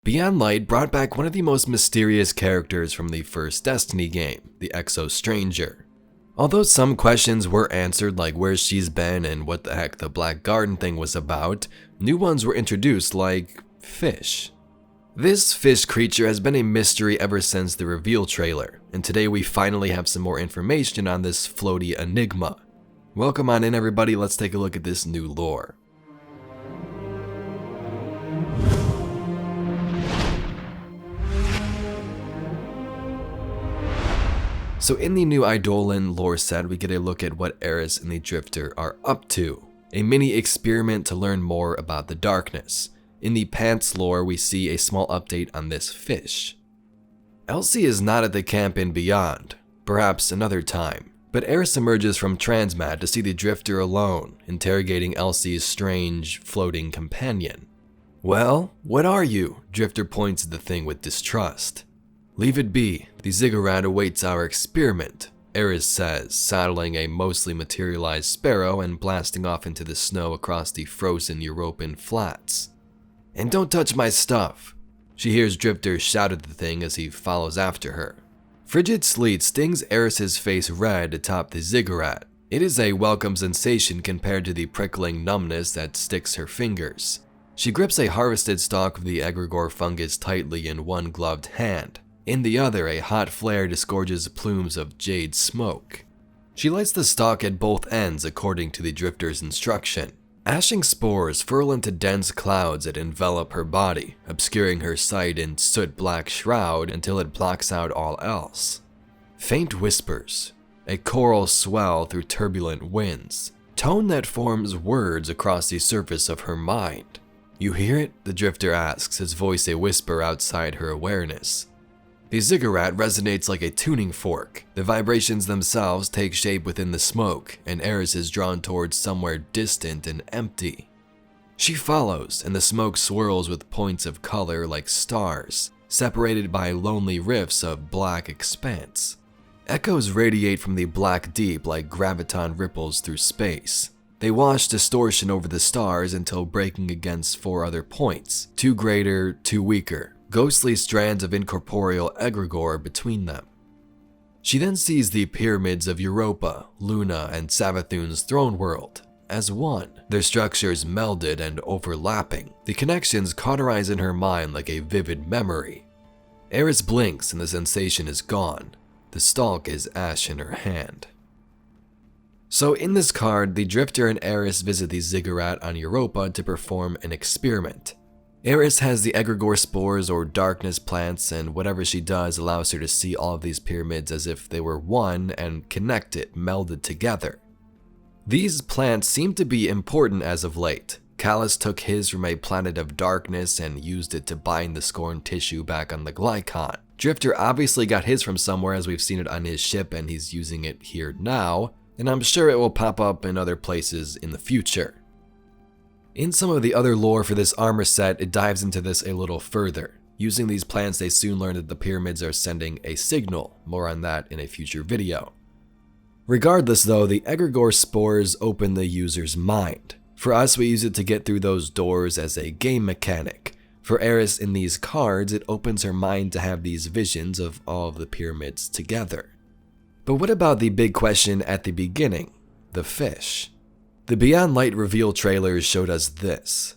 Beyond Light brought back one of the most mysterious characters from the first Destiny game, the Exo Stranger. Although some questions were answered, like where she's been and what the heck the Black Garden thing was about, new ones were introduced like fish. This fish creature has been a mystery ever since the reveal trailer, and today we finally have some more information on this floaty enigma. Welcome on in everybody, let's take a look at this new lore. So in the new Eidolon lore set, we get a look at what Eris and the Drifter are up to. A mini experiment to learn more about the darkness. In the Pants lore, we see a small update on this fish. Elsie is not at the camp in Beyond, perhaps another time, but Eris emerges from Transmat to see the Drifter alone, interrogating Elsie's strange, floating companion. "Well, what are you?" Drifter points at the thing with distrust. "Leave it be, the ziggurat awaits our experiment," Eris says, saddling a mostly materialized sparrow and blasting off into the snow across the frozen European flats. "And don't touch my stuff." She hears Drifter shout at the thing as he follows after her. Frigid sleet stings Eris's face red atop the ziggurat. It is a welcome sensation compared to the prickling numbness that sticks her fingers. She grips a harvested stalk of the egregore fungus tightly in one gloved hand. In the other, a hot flare disgorges plumes of jade smoke. She lights the stalk at both ends according to the Drifter's instruction. Ashing spores furl into dense clouds that envelop her body, obscuring her sight in soot-black shroud until it blocks out all else. Faint whispers, a choral swell through turbulent winds, tone that forms words across the surface of her mind. "You hear it?" the Drifter asks, his voice a whisper outside her awareness. The ziggurat resonates like a tuning fork. The vibrations themselves take shape within the smoke, and Eris is drawn towards somewhere distant and empty. She follows, and the smoke swirls with points of color like stars, separated by lonely rifts of black expanse. Echoes radiate from the black deep like graviton ripples through space. They wash distortion over the stars until breaking against four other points, two greater, two weaker. Ghostly strands of incorporeal egregore between them. She then sees the pyramids of Europa, Luna, and Savathun's throne world as one, their structures melded and overlapping. The connections cauterize in her mind like a vivid memory. Eris blinks and the sensation is gone. The stalk is ash in her hand. So in this card, the Drifter and Eris visit the ziggurat on Europa to perform an experiment. Eris has the egregore spores or darkness plants, and whatever she does allows her to see all of these pyramids as if they were one and connected, melded together. These plants seem to be important as of late. Callus took his from a planet of darkness and used it to bind the scorned tissue back on the Glycon. Drifter obviously got his from somewhere, as we've seen it on his ship and he's using it here now, and I'm sure it will pop up in other places in the future. In some of the other lore for this armor set, it dives into this a little further. Using these plants, they soon learn that the pyramids are sending a signal. More on that in a future video. Regardless though, the egregore spores open the user's mind. For us, we use it to get through those doors as a game mechanic. For Eris in these cards, it opens her mind to have these visions of all of the pyramids together. But what about the big question at the beginning? The fish. The Beyond Light reveal trailers showed us this.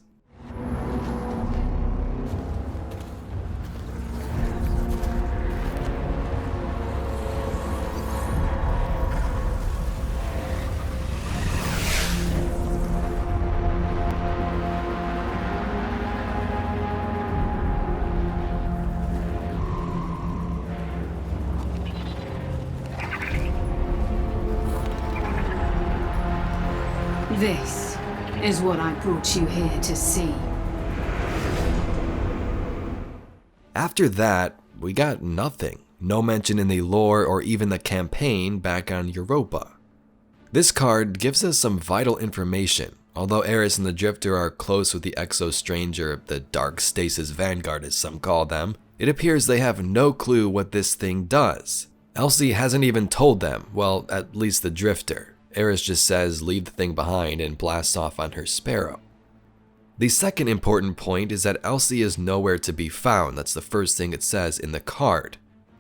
This is what I brought you here to see. After that, we got nothing. No mention in the lore or even the campaign back on Europa. This card gives us some vital information. Although Eris and the Drifter are close with the Exo Stranger, the Dark Stasis Vanguard as some call them, it appears they have no clue what this thing does. Elsie hasn't even told them, well, at least the Drifter. Eris just says leave the thing behind and blasts off on her sparrow. The second important point is that Elsie is nowhere to be found. That's the first thing it says in the card.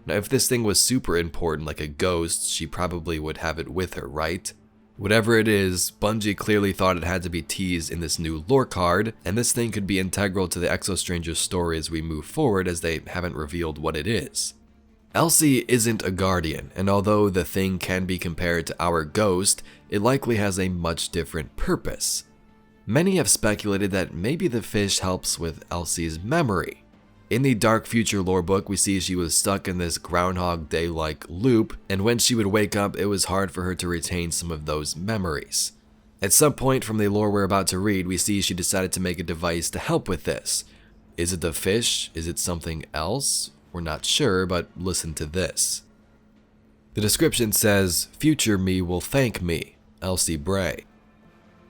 Now, if this thing was super important, like a ghost, she probably would have it with her, right? Whatever it is, Bungie clearly thought it had to be teased in this new lore card, and this thing could be integral to the Exo Stranger story as we move forward, as they haven't revealed what it is. Elsie isn't a guardian, and although the thing can be compared to our ghost, it likely has a much different purpose. Many have speculated that maybe the fish helps with Elsie's memory. In the Dark Future lore book, we see she was stuck in this Groundhog Day-like loop, and when she would wake up, it was hard for her to retain some of those memories. At some point from the lore we're about to read, we see she decided to make a device to help with this. Is it the fish? Is it something else? We're not sure, but listen to this. The description says, "Future me will thank me, Elsie Bray.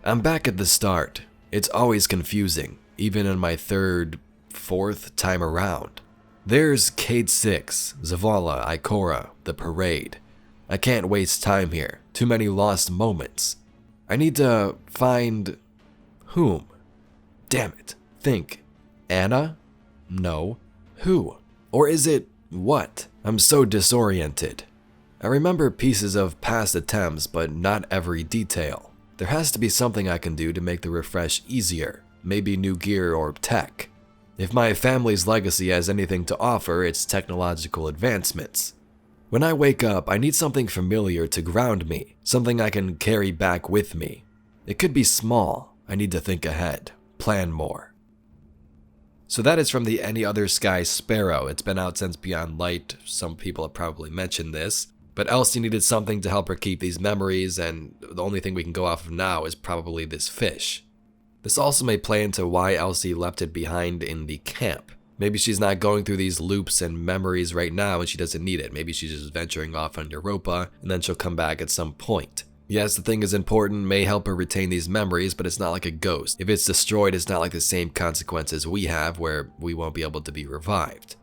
I'm back at the start. It's always confusing, even in my third, fourth time around. There's Cade 6, Zavala, Ikora, the parade. I can't waste time here. Too many lost moments. I need to find... whom? Damn it. Think. Anna? No. Who? Or is it what? I'm so disoriented. I remember pieces of past attempts, but not every detail. There has to be something I can do to make the refresh easier. Maybe new gear or tech. If my family's legacy has anything to offer, it's technological advancements. When I wake up, I need something familiar to ground me, something I can carry back with me. It could be small. I need to think ahead, plan more." So that is from the Any Other Sky Sparrow. It's been out since Beyond Light. Some people have probably mentioned this. But Elsie needed something to help her keep these memories, and the only thing we can go off of now is probably this fish. This also may play into why Elsie left it behind in the camp. Maybe she's not going through these loops and memories right now and she doesn't need it. Maybe she's just venturing off on Europa and then she'll come back at some point. Yes, the thing is important, may help her retain these memories, but it's not like a ghost. If it's destroyed, it's not like the same consequences we have where we won't be able to be revived.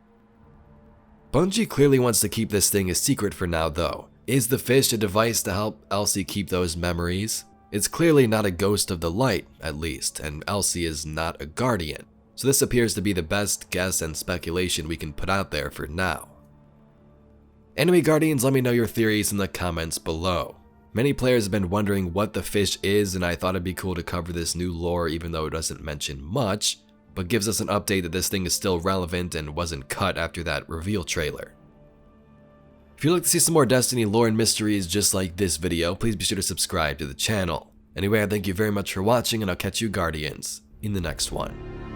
Bungie clearly wants to keep this thing a secret for now though. Is the fish a device to help Elsie keep those memories? It's clearly not a ghost of the light, at least, and Elsie is not a guardian. So this appears to be the best guess and speculation we can put out there for now. Anyway, Guardians, let me know your theories in the comments below. Many players have been wondering what the fish is, and I thought it'd be cool to cover this new lore even though it doesn't mention much, but gives us an update that this thing is still relevant and wasn't cut after that reveal trailer. If you'd like to see some more Destiny lore and mysteries just like this video, please be sure to subscribe to the channel. Anyway, I thank you very much for watching, and I'll catch you Guardians in the next one.